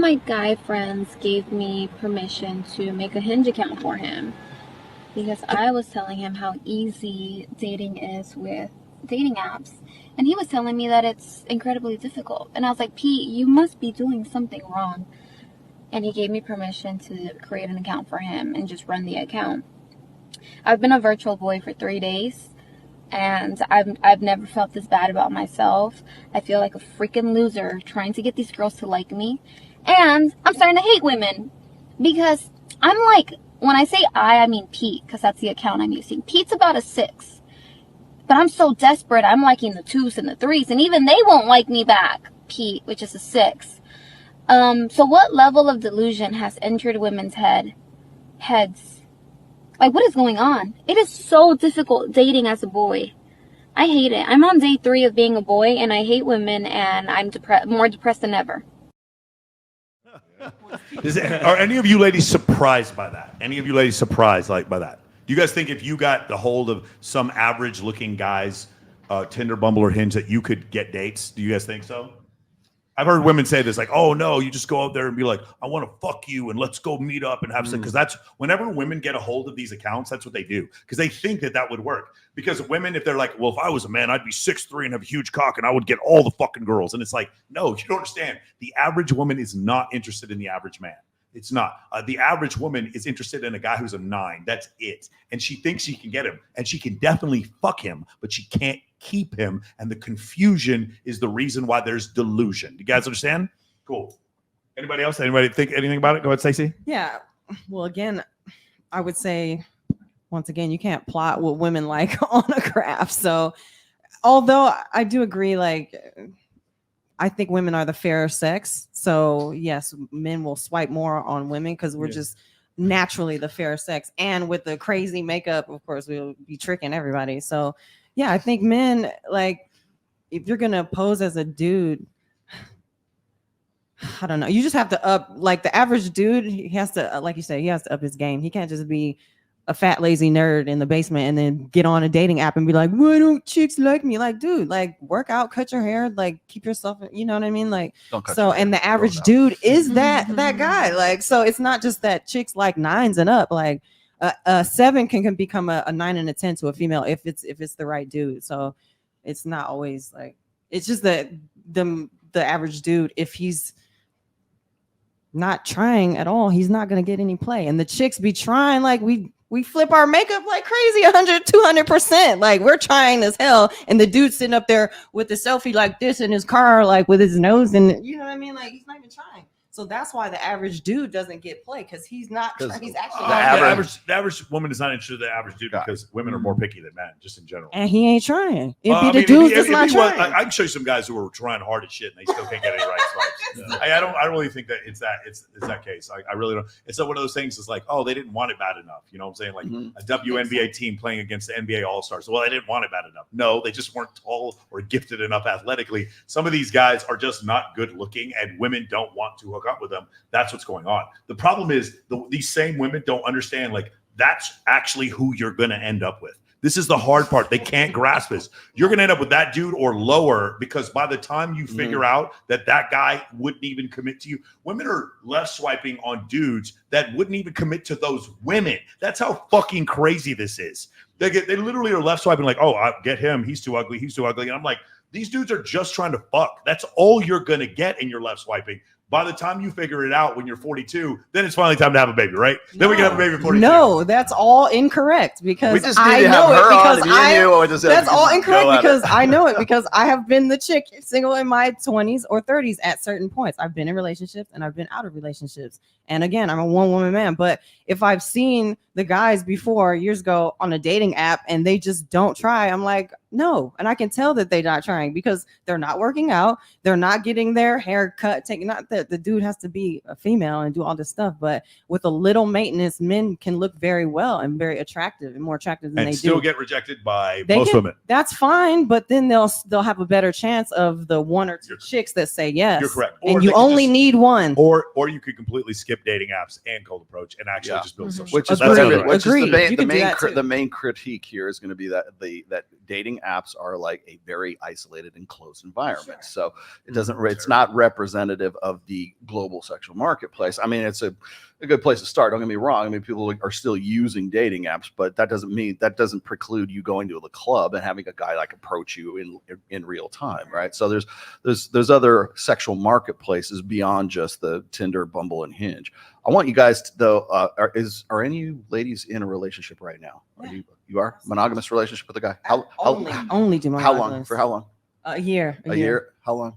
my guy friends gave me permission to make a Hinge account for him because I was telling him how easy dating is with dating apps. And he was telling me that it's incredibly difficult. And I was like, Pete, you must be doing something wrong. And he gave me permission to create an account for him and just run the account. I've been a virtual boy for 3 days. And I've never felt this bad about myself. I feel like a freaking loser trying to get these girls to like me. And I'm starting to hate women. Because I'm like, when I say I mean Pete. Because that's the account I'm using. Pete's about a 6. But I'm so desperate, I'm liking the 2s and the 3s. And even they won't like me back, Pete, which is a 6. So what level of delusion has entered women's heads? Like, what is going on? It is so difficult dating as a boy. I hate it. I'm on day 3 of being a boy, and I hate women, and I'm more depressed than ever. Are any of you ladies surprised by that? Any of you ladies surprised by that? Do you guys think if you got the hold of some average-looking guy's Tinder, Bumble, or Hinge that you could get dates? Do you guys think so? I've heard women say this, like, oh, no, you just go out there and be like, I want to fuck you, and let's go meet up and have sex. Because that's whenever women get a hold of these accounts, that's what they do. Because they think that would work. Because women, if they're like, well, if I was a man, I'd be 6'3" and have a huge cock, and I would get all the fucking girls. And it's like, no, you don't understand. The average woman is not interested in the average man. It's not. The average woman is interested in a guy who's a 9. That's it. And she thinks she can get him. And she can definitely fuck him, but she can't keep him. And the confusion is the reason why there's delusion. You guys understand? Cool. Anybody else? Anybody think anything about it? Go ahead, Stacey. Yeah. Well, again, I would say, once again, you can't plot what women like on a graph. So although I do agree, like, I think women are the fairer sex. So yes, men will swipe more on women because we're just naturally the fairer sex. And with the crazy makeup, of course, we'll be tricking everybody. So yeah, I think men, like, if you're going to pose as a dude, I don't know. You just have to up, like the average dude, he has to, like you say, he has to up his game. He can't just be a fat, lazy nerd in the basement and then get on a dating app and be like, why don't chicks like me? Like, dude, like, work out, cut your hair, like, keep yourself, you know what I mean? Like, so, and the average dude is that guy. Like, so it's not just that chicks like 9s and up. Like, a 7 can become a 9 and a 10 to a female if it's the right dude. So it's not always like, it's just that the average dude, if he's not trying at all, he's not going to get any play. And the chicks be trying, like, we flip our makeup like crazy, 100-200%. Like, we're trying as hell, and the dude sitting up there with the selfie like this in his car, like with his nose, and you know what I mean? Like, he's not even trying. So that's why the average dude doesn't get play, because he's not. He's actually the average woman is not interested in the average dude because women are more picky than men, just in general. And he ain't trying. It'd be the dudes that's not trying. I can show you some guys who are trying hard as shit and they still can't get any right swipes. I don't really think that it's that case. I really don't. It's not one of those things. It's like, oh, they didn't want it bad enough. You know what I'm saying? Like a WNBA team playing against the NBA All-Stars. Well, they didn't want it bad enough. No, they just weren't tall or gifted enough athletically. Some of these guys are just not good looking, and women don't want to hook up with them. That's what's going on. The problem is these same women don't understand, like, that's actually who you're going to end up with. This is the hard part. They can't grasp this. You're going to end up with that dude or lower, because by the time you figure out that guy wouldn't even commit to you, women are left swiping on dudes that wouldn't even commit to those women. That's how fucking crazy this is. They literally are left swiping like, oh, I'll get him. He's too ugly. He's too ugly. And I'm like, these dudes are just trying to fuck. That's all you're going to get in your left swiping. By the time you figure it out when you're 42, then it's finally time to have a baby, right? No. Then we can have a baby at 42. No, that's all incorrect, because we just need to have her on that's all incorrect because I know it, because I have been the chick single in my 20s or 30s at certain points. I've been in relationships and I've been out of relationships. And again, I'm a one-woman man. But if I've seen the guys before years ago on a dating app and they just don't try, I'm like, no. And I can tell that they're not trying because they're not working out. They're not getting their hair cut. Not that the dude has to be a female and do all this stuff, but with a little maintenance, men can look very well and very attractive and more attractive than they do. And still get rejected by most women. That's fine, but then they'll have a better chance of the 1 or 2 chicks that say yes. You're correct. And you only need one. Or you could completely skip dating apps and cold approach and actually just build social. Which is the main critique here is going to be that dating dating apps are like a very isolated and closed environment. So it doesn't, it's not representative of the global sexual marketplace. I mean, it's a good place to start. Don't get me wrong. I mean, people are still using dating apps, but that doesn't preclude you going to the club and having a guy like approach you in real time, right? So there's other sexual marketplaces beyond just the Tinder, Bumble, and Hinge. I want you guys to, though, are any of you ladies in a relationship right now? Are you are monogamous relationship with a guy? Only do how long? For how long? A year. A year? How long?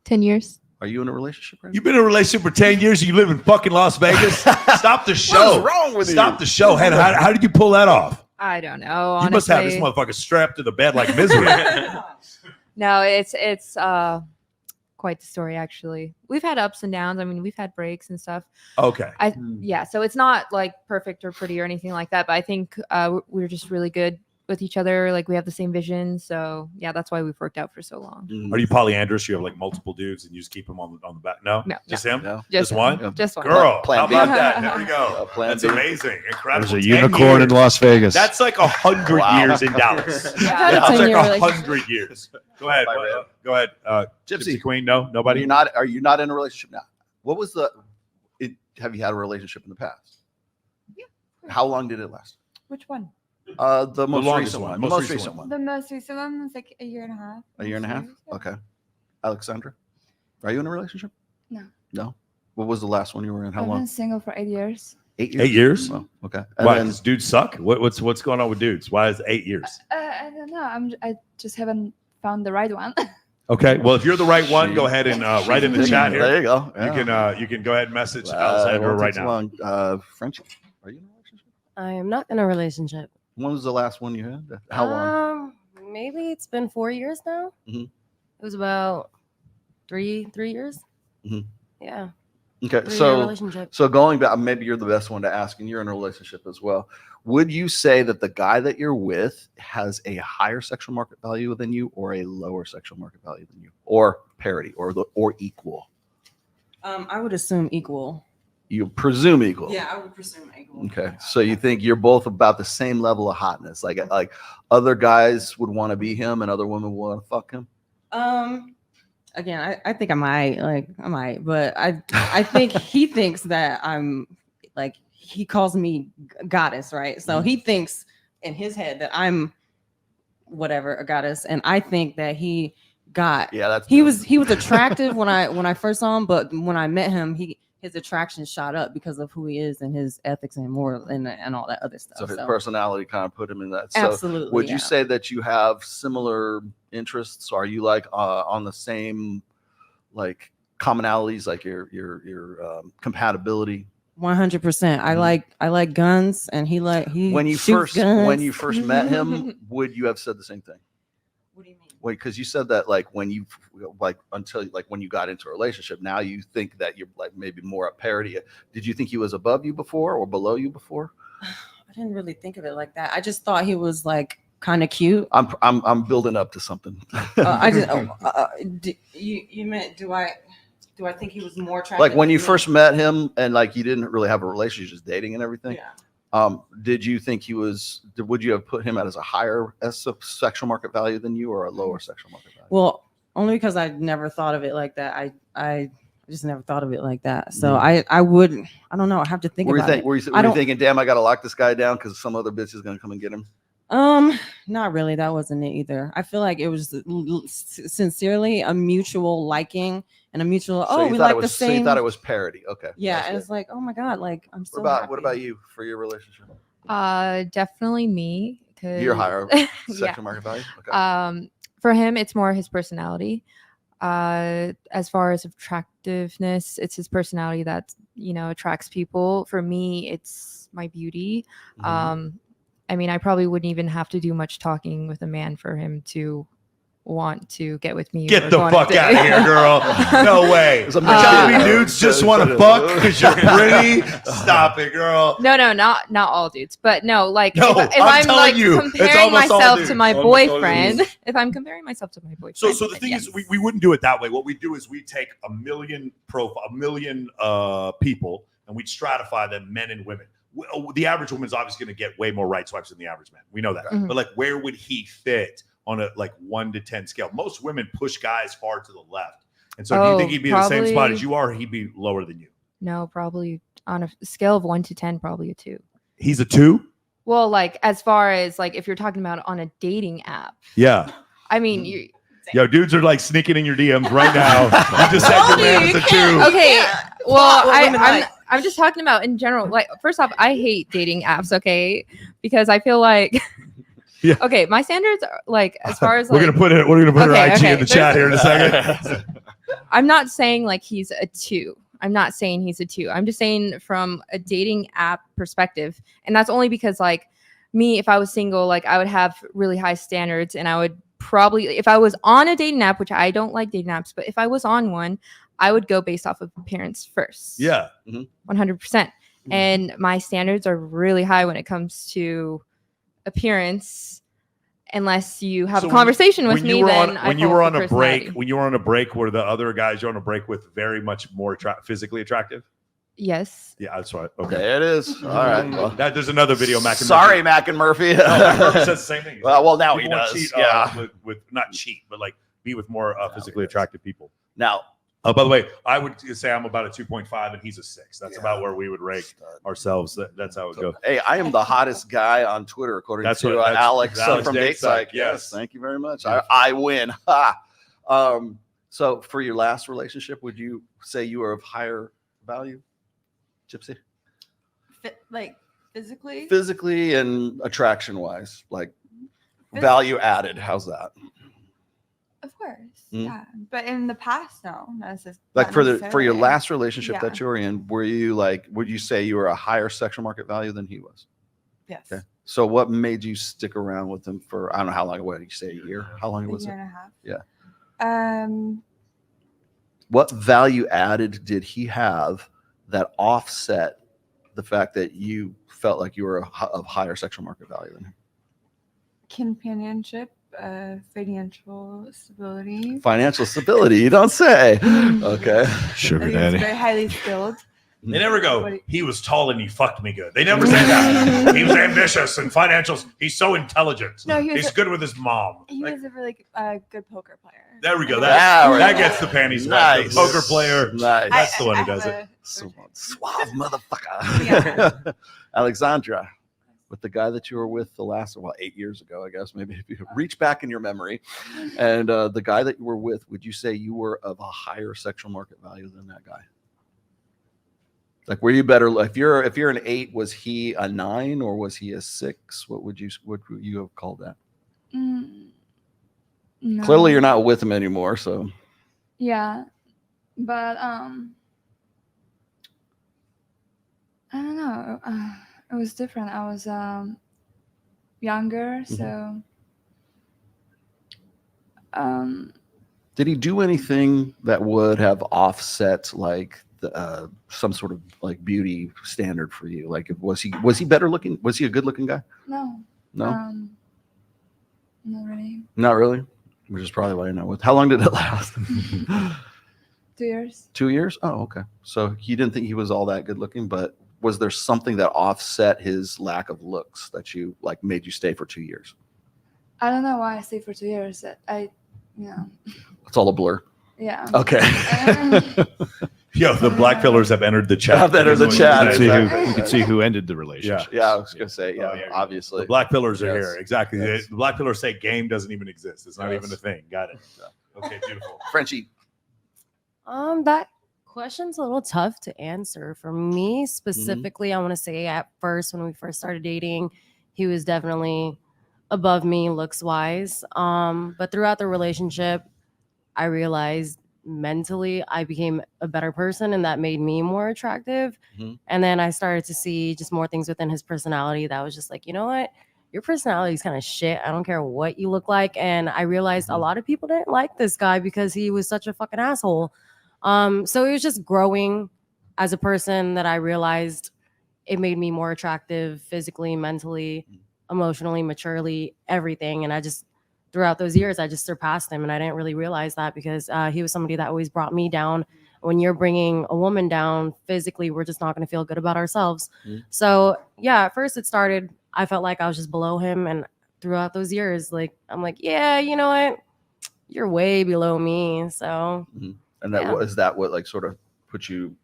10 years. Are you in a relationship right now? You've been in a relationship for 10 years and you live in fucking Las Vegas? Stop the show. What's wrong with you? Stop the show. How did you pull that off? I don't know. Honestly. You must have this motherfucker strapped to the bed like Misery. No, it's quite the story, actually. We've had ups and downs. I mean, we've had breaks and stuff. Okay. Yeah, so it's not like perfect or pretty or anything like that, but I think we're just really good with each other. Like we have the same vision. So yeah, that's why we've worked out for so long. Are you polyandrous? You have like multiple dudes and you just keep them on the back? No? Just him? No. Just one? Yeah. Just one. Girl, Plan how B. about that? There we go. Plan That's B. amazing. Incredible. There's a 10 unicorn years. in Las Vegas. That's like 100 Wow. years in Dallas. Yeah. That's 10-year like relationship. 100 years. Go ahead. Bye, Go ahead. Gypsy Queen? No? Nobody? Are you not in a relationship now? What was have you had a relationship in the past? Yeah. How long did it last? Which one? The most longest recent one. one. The most recent one. The most recent one was like a year and a half. A year and a half? Yeah. Okay. Alexandra, are you in a relationship? No. No? What was the last one you were in? How I've long? been single for 8 years. 8 years? 8 years? Oh, okay. And Why? then- Does dudes suck? What's going on with dudes? Why is it 8 years? I don't know. I just haven't found the right one. Okay. Well, if you're the right one, go ahead and write in the chat here. There you go. Yeah. You can go ahead and message It Alexandra won't right take now. too long. Frenchie, are you in a relationship? I am not in a relationship. When was the last one you had? How long? Maybe it's been 4 years now. Mhm. It was about three years. Mhm. Yeah. Okay. 3-year relationship. So going back, maybe you're the best one to ask, and you're in a relationship as well. Would you say that the guy that you're with has a higher sexual market value than you, or a lower sexual market value than you, or parity, or equal? I would assume equal. You presume equal. Yeah, I would presume equal. Okay. So you think you're both about the same level of hotness, like other guys would want to be him, and other women want to fuck him. Again, I think I might, but I think he thinks that I'm like, he calls me goddess, right? So he thinks in his head that I'm whatever, a goddess, and I think that he was attractive when I first saw him, but when I met him, his attraction shot up because of who he is and his ethics and moral and all that other stuff. So his personality kind of put him in that. So Absolutely. would you say that you have similar interests? Are you like on the same like commonalities, like your compatibility? 100%. I like guns, and he When you shoots guns. when you first met him, would you have said the same thing? What do you mean? Wait, because you said that like when you until like when you got into a relationship, now you think that you're like maybe more at parity. Did you think he was above you before or below you before? I didn't really think of it like that. I just thought he was like kind of cute. I'm building up to something. You meant do I think he was more attractive? Like when you than me? first met him and like you didn't really have a relationship, just dating and everything. Yeah. Did you think would you have put him as a higher sexual market value than you, or a lower sexual market value? Well, only because I never thought of it like that. I just never thought of it like that. So I don't know. I have to think about it. Were you thinking, damn, I got to lock this guy down because some other bitch is going to come and get him? Not really. That wasn't it either. I feel like it was sincerely a mutual liking and a mutual, we like the same. So you thought it was parody. Okay. Yeah. And it's like, oh my God, like I'm so What about you for your relationship? Definitely me. You're higher sexual Yeah. market value? Okay. For him, it's more his personality. As far as attractiveness, it's his personality that, attracts people. For me, it's my beauty. Mhm. I mean, I probably wouldn't even have to do much talking with a man for him to want to get with me. Get the fuck out of here, girl. No way. It's a You're telling me mixture. dudes just want to fuck because you're pretty? Stop it, girl. No, not all dudes, but no, like No, if I'm I'm telling like you, it's comparing almost all myself dudes. to my Almost all boyfriend, dudes. if I'm comparing myself to my boyfriend. So the then thing yes. is, we wouldn't do it that way. What we do is we take a million people, and we'd stratify them, men and women. The average woman's obviously going to get way more right swipes than the average man. We know that. Mhm. But like, where would he fit on a like 1 to 10 scale. Most women push guys far to the left. And so do you Oh, think he'd be in the same spot probably- as you are, or he'd be lower than you? No, probably on a scale of 1 to 10, probably a 2. He's a 2? Well, like as far as like if you're talking about on a dating app, Yeah. I mean, you Yo, dudes are like sneaking in your DMs right now. You just said your man is a 2. okay. Yeah. Well, What women like. I'm just talking about in general. Like, first off, I hate dating apps. Okay, because I feel like, Yeah. okay, my standards are like as far as We're like, gonna put her Okay, IG okay. in the chat here in a second. I'm not saying like he's a 2. I'm not saying he's a 2. I'm just saying from a dating app perspective, and that's only because like me, if I was single, like I would have really high standards, and I would probably, if I was on a dating app, which I don't like dating apps, but if I was on one, I would go based off of appearance first. Yeah. 100%. And my standards are really high when it comes to appearance. Unless you have So a conversation with when you me, were then on when you fall were for on a break, personality. when you were on a break, were the other guys you're on a break with very much more physically attractive? Yes. Yeah, that's right. Okay. There it is. All right. Well, There's another video, Mac. sorry, Mac and Murphy. Murphy says the same thing. Well, now he People want does. to cheat, Yeah. with not cheat, but like be with more physically attractive people. Now, By the way, I would say I'm about a 2.5 and he's a 6. That's Yeah. about where we would rate ourselves. That's how it goes. hey, I am the hottest guy on Twitter, according That's to what- that's Alex Alex from Date DatePsych. Psych, Yes, yes. thank you very much. Yeah. I win. Ha. So for your last relationship, would you say you were of higher value, Gypsy? Like physically? Physically and attraction wise, like value added. How's that? Of course. Mm. Yeah. But in the past, no. Like not for your necessarily. last relationship Yeah. that you were in, were you like, would you say you were a higher sexual market value than he was? Yes. Okay. So what made you stick around with him for, I don't know how long, what did you say, a year? How long A was year it? and a half. Yeah. Um, What value added did he have that offset the fact that you felt like you were of higher sexual market value than him? companionship, financial stability. Financial stability, you don't say. Okay. I think it's very highly skilled. They never go, What- he was tall and he fucked me good. They never say that. He was ambitious and financial. He's so intelligent. No, he was He's good with his mom. He Like, was a really good poker player. there we go. Yeah, That right. gets the panties back. Nice. The poker player. Nice. That's the one who I does have it. Suave motherfucker. Alexandra, with the guy that you were with the last, 8 years ago, I guess, maybe if you reach back in your memory, and the guy that you were with, would you say you were of a higher sexual market value than that guy? Like, were you better? If you're an 8, was he a 9 or was he a 6? What would you have called that? No. Clearly, you're not with him anymore, so Yeah, but I don't know. It was different. I was younger, so did he do anything that would have offset like some sort of like beauty standard for you? Like, was he better looking? Was he a good looking guy? no, No, not really. not really. Which is probably why you're not with. How long did it last? 2 years. 2 years? Oh, okay. So he didn't think he was all that good looking, but was there something that offset his lack of looks that you like made you stay for 2 years? I don't know why I stayed for 2 years. It's all a blur. Yeah. Okay. Yo, the black pillars have entered the chat. Have entered the That's chat. what You it can is. see you can see who ended the relationship. Yeah, I was gonna say, yeah, Oh, yeah. obviously. The black pillars are Yes. here. Exactly. Yes. The black pillars say game doesn't even exist. It's not Yes. even a thing. Got it. Okay, beautiful. Frenchie. That question's a little tough to answer for me specifically. I want to say at first, when we first started dating, he was definitely above me looks wise. But throughout the relationship, I realized mentally I became a better person, and that made me more attractive. Mhm. And then I started to see just more things within his personality that was just like, you know what? Your personality is kind of shit. I don't care what you look like. And I realized a lot of people didn't like this guy because he was such a fucking asshole. So it was just growing as a person that I realized it made me more attractive physically, mentally, emotionally, maturely, everything. And I just, throughout those years, I just surpassed him. And I didn't really realize that because he was somebody that always brought me down. When you're bringing a woman down physically, we're just not going to feel good about ourselves. Mhm. So yeah, at first it started, I felt like I was just below him. And throughout those years, like I'm like, yeah, you know what? You're way below me. So And that Yeah. was that what like sort of put you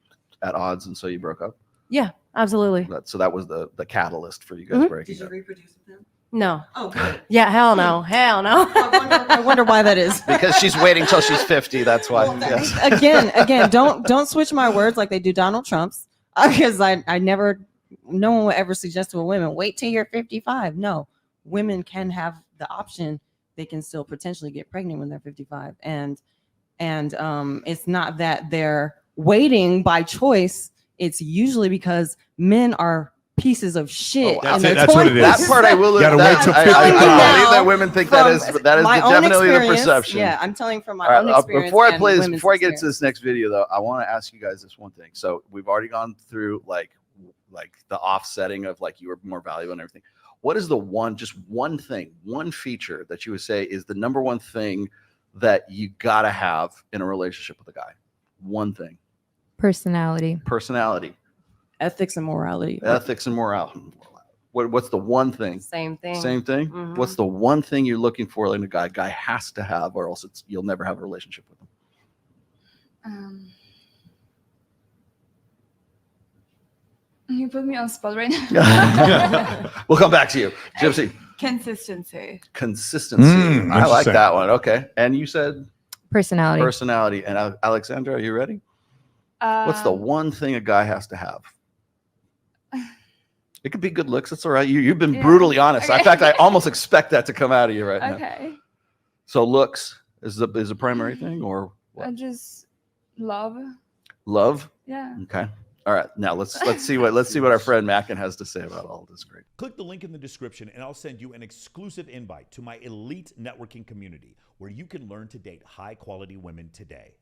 at odds, and so you broke up. yeah, absolutely. So that was the catalyst for you guys breaking up. reproduce with him? No. Oh, good. Yeah, hell no. Hell no. I wonder why that is. Because she's waiting till she's 50. That's why. Yes. Again, don't switch my words like they do Donald Trump's, because I never, no one would ever suggest to a woman, wait till you're 55. No, women can have the option. They can still potentially get pregnant when they're 55, and it's not that they're waiting by choice. It's usually because men are pieces of shit. That's in it. their That's what it 20s. is. That part I will. You gotta that, wait till I 55. believe Now, that women think that is my own definitely the experience. perception. Yeah, I'm telling from my All own right, experience. before I and play this, women's before I get to experience. this next video, though, I want to ask you guys this one thing. So we've already gone through like the offsetting of like you were more valuable and everything. What is the one thing, one feature that you would say is the number one thing that you gotta have in a relationship with a guy? One thing. Personality. Personality, ethics and morality. ethics, and morality. What's the one thing? Same thing. Same thing. Mhm. What's the one thing you're looking for in a guy? Guy has to have, or else you'll never have a relationship with him. You put me on spot right now. We'll come back to you, Gypsy. Consistency. Consistency. I like interesting. that one. Okay. And you said Personality. personality. And Alexandra, are you ready? What's the one thing a guy has to have? It could be good looks. It's all right. You've been Yeah. brutally honest. Okay. In fact, I almost expect that to come out of you right now. Okay. So looks is a primary thing, or what? I just love. Love? Yeah. Okay. All right. Now let's see what our friend Mackin has to say about all this. Great. Click the link in the description and I'll send you an exclusive invite to my elite networking community where you can learn to date high quality women today.